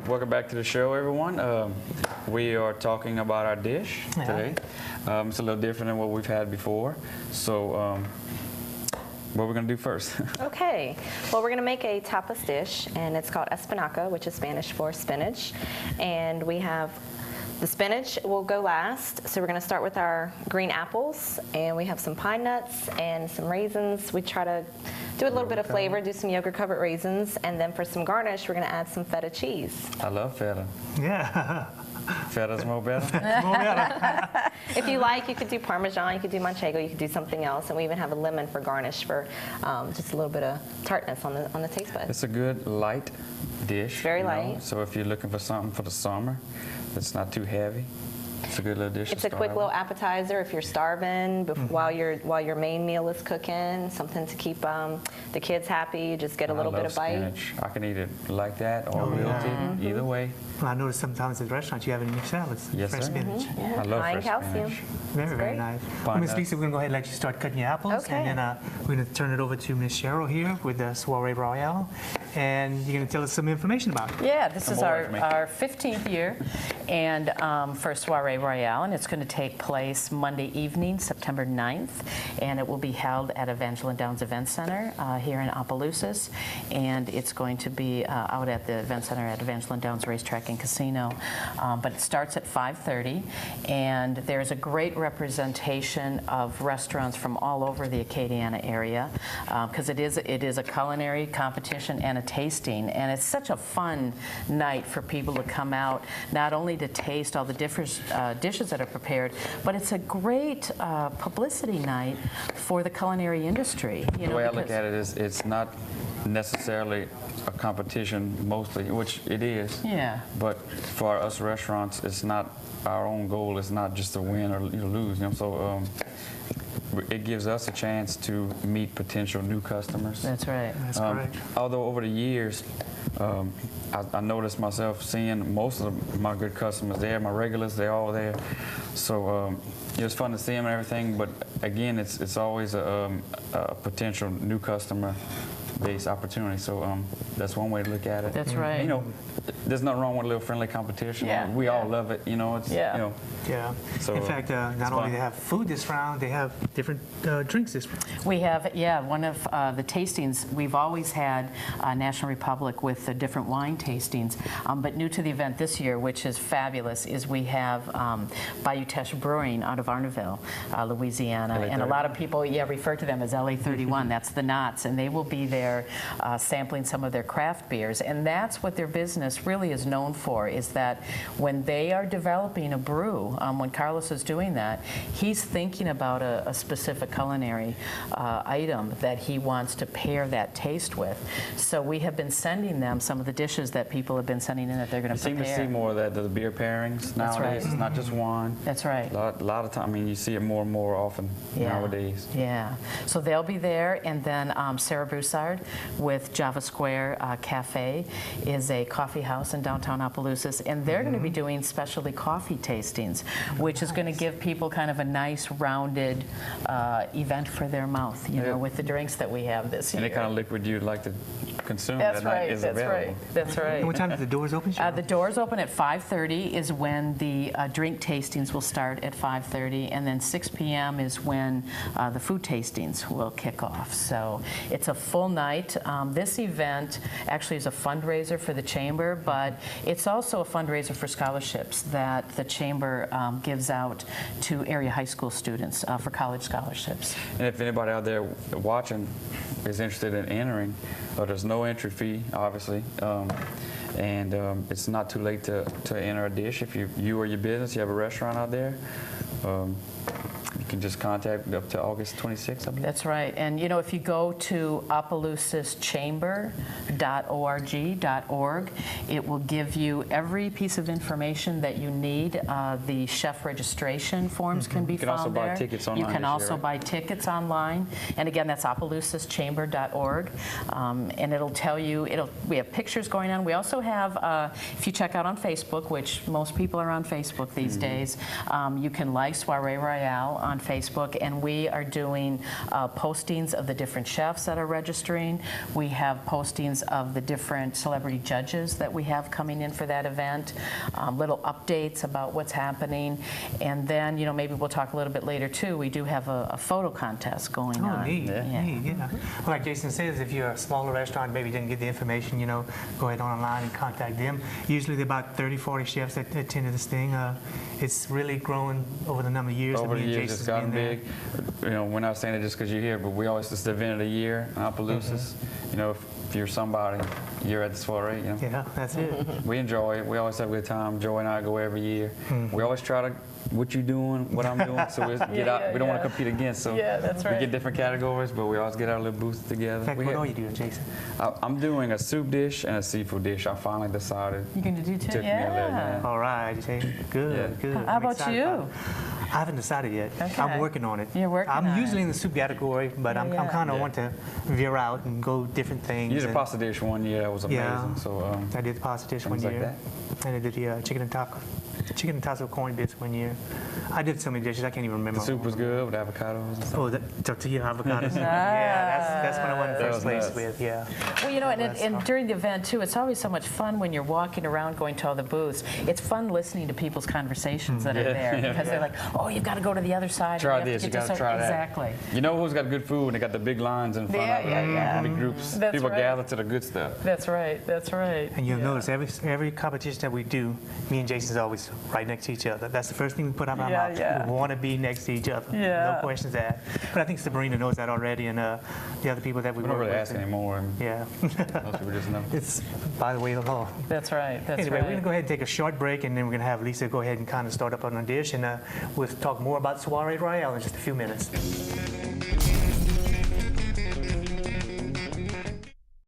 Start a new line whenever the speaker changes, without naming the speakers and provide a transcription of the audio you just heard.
welcome back to the show, everyone. We are talking about our dish today. It's a little different than what we've had before. So, what are we going to do first?
Okay. Well, we're going to make a tapas dish, and it's called espinaca, which is Spanish for spinach. And we have the spinach will go last. So we're going to start with our green apples, and we have some pine nuts and some raisins. We try to do a little bit of flavor, do some yogurt-covered raisins, and then for some garnish, we're going to add some feta cheese.
I love feta.
Yeah.
Feta's more better?
More better.
If you like, you could do Parmesan, you could do Manchego, you could do something else, and we even have a lemon for garnish for just a little bit of tartness on the taste bud.
It's a good light dish.
Very light.
So if you're looking for something for the summer that's not too heavy, it's a good little dish.
It's a quick little appetizer if you're starving while your main meal is cooking. Something to keep the kids happy. Just get a little bit of bite.
Spinach. I can eat it like that or wilted, either way.
Well, I noticed sometimes at restaurants you have it in your salads.
Yes,
fresh
sir.
spinach.
I love
High in
fresh
calcium.
spinach.
Very, very
great.
nice.
Fine,
Well, Miss Lisa, we're going to go ahead and let you start cutting your apples.
Okay.
And then we're going to turn it over to Miss Cheryl here with the Soiree Royale. And you're going to tell us some information about it.
Yeah, this is
more
our
information.
15th year and for Soiree Royale, and it's going to take place Monday evening, September 9th, and it will be held at Evangeline Downs Event Center here in Opelousas, and it's going to be out at the Event Center at Evangeline Downs Racetrack and Casino, but it starts at 5:30, and there's a great representation of restaurants from all over the Acadiana area, because it is a culinary competition and a tasting, and it's such a fun night for people to come out, not only to taste all the different dishes that are prepared, but it's a great publicity night for the culinary industry.
The way I look at it is it's not necessarily a competition mostly, which it is.
Yeah.
But for us restaurants, it's not our own goal. It's not just to win or lose. So it gives us a chance to meet potential new customers.
That's right.
That's correct.
Although over the years, I noticed myself seeing most of my good customers there, my regulars, they're all there. So it was fun to see them and everything, but again, it's always a potential new customer-based opportunity. So that's one way to look at it.
That's right.
There's nothing wrong with a little friendly competition.
Yeah.
We all love it. It's
Yeah.
Yeah.
So,
in fact, not only
fun.
they have food this round, they have different drinks this round.
We have, one of the tastings, we've always had National Republic with the different wine tastings, but new to the event this year, which is fabulous, is we have Bayou Teche Brewing out of Arneville, Louisiana, and a lot of people, refer to them as LA31, that's the Knots, and they will be there sampling some of their craft beers, and that's what their business really is known for, is that when they are developing a brew, when Carlos is doing that, he's thinking about a specific culinary item that he wants to pair that taste with. So we have been sending them some of the dishes that people have been sending in that they're going to prepare.
You seem to see more of that, the beer pairings nowadays.
right.
It's not just wine.
That's right.
A lot of time, you see it more and more often nowadays.
Yeah. So they'll be there, and then Sarah Broussard with Java Square Cafe is a coffee house in downtown Opelousas, and they're going to be doing specialty coffee tastings, which is going to give people kind of a nice rounded event for their mouth, with the drinks that we have this year.
Any kind of liquid you'd like to consume
That's
that night
right.
is
That's
available.
right. That's right.
And what time do the doors open? Cheryl?
The doors open at 5:30 is when the drink tastings will start at 5:30, and then 6 p.m. is when the food tastings will kick off. So it's a full night. This event actually is a fundraiser for the Chamber, but it's also a fundraiser for scholarships that the Chamber gives out to area high school students for college scholarships.
And if anybody out there watching is interested in entering, there's no entry fee, obviously. And it's not too late to enter a dish. If you or your business, you have a restaurant out there, you can just contact up to August 26th, I believe.
That's right. And, if you go to opelousaschamber.org, it will give you every piece of information that you need. The chef registration forms can be found there.
You can also buy tickets online.
You can
this year,
also
right?
buy tickets online. And again, that's opelousaschamber.org. And it'll tell you, we have pictures going on. We also have, if you check out on Facebook, which most people are on Facebook these days, you can like Soiree Royale on Facebook, and we are doing postings of the different chefs that are registering. We have postings of the different celebrity judges that we have coming in for that event, little updates about what's happening, and then, you know, maybe we'll talk a little bit later too. We do have a photo contest going
Oh,
on.
neat,
Yeah.
neat, yeah. Well, like Jason says, if you're a smaller restaurant, maybe didn't get the information, you know, go ahead online and contact them. Usually there are about 30, 40 chefs that attend this thing. It's really grown over the number of years.
Over
that
the
me and
years, it's
Jason's
gotten
been there.
big. You know, we're not saying it just because you're here, but we always, it's the event of the year in Opelousas. You know, if you're somebody, you're at the soiree, you know.
Yeah, that's it.
We enjoy it. We always have a good time. Joy and I go every year. We always try to, what you doing, what I'm doing, so we get out. We don't want to compete against, so
Yeah, that's
we
right.
get different categories, but we always get our little booths together.
In fact,
We
what
had-
are you doing, Jason?
I'm doing a soup dish and a seafood dish. I finally decided.
You can do too?
Took me a little,
Yeah.
All right, Jason. Good,
Yeah.
good.
How
I'm
about
excited
you?
it. I haven't decided yet.
Okay.
I'm working on it.
You're working
I'm
on
usually
it.
in the soup category, but I'm
Yeah.
kind of
Yeah.
want to veer out and go different things.
You did a
and-
pasta dish one year. That was amazing.
Yeah.
So
I did the pasta dish one
things like
year, and I did the chicken and taco corn dish one year. I did so many dishes I can't even remember.
the soup was good with avocados and stuff.
Oh, the tortilla avocados. Yeah, that's when I won the
That
first
was
place
nuts.
with. Yeah.
Well, you know, and
That's-
during the event too, it's always so much fun when you're walking around going to all the booths. It's fun listening to people's conversations that are
Yeah,
there
yeah.
because they're like, oh, you've got to go to the other side.
Try
and
this. You
get
got to
this
try
over-"
that.
Exactly.
You know who's got good food? And they got the big lines in front
Yeah,
of
yeah, yeah.
Big groups.
That's
People
right.
gather to the good stuff.
That's right. That's right.
And you'll
Yeah.
notice every competition that we do, me and Jason's always right next to each other. That's the first thing we put out of our
Yeah,
mouth.
yeah.
We want to be next to each other.
Yeah.
No questions asked. But I think Sabrina knows that already, and the other people that we
We
work
don't really
with.
ask anymore. And
Yeah.
most people just know.
It's by the way of the law.
That's right. That's
Anyway, we're
right.
going to go ahead and take a short break, and then we're going to have Lisa go ahead and kind of start up on a dish, and we'll talk more about Soiree Royale in just a few minutes.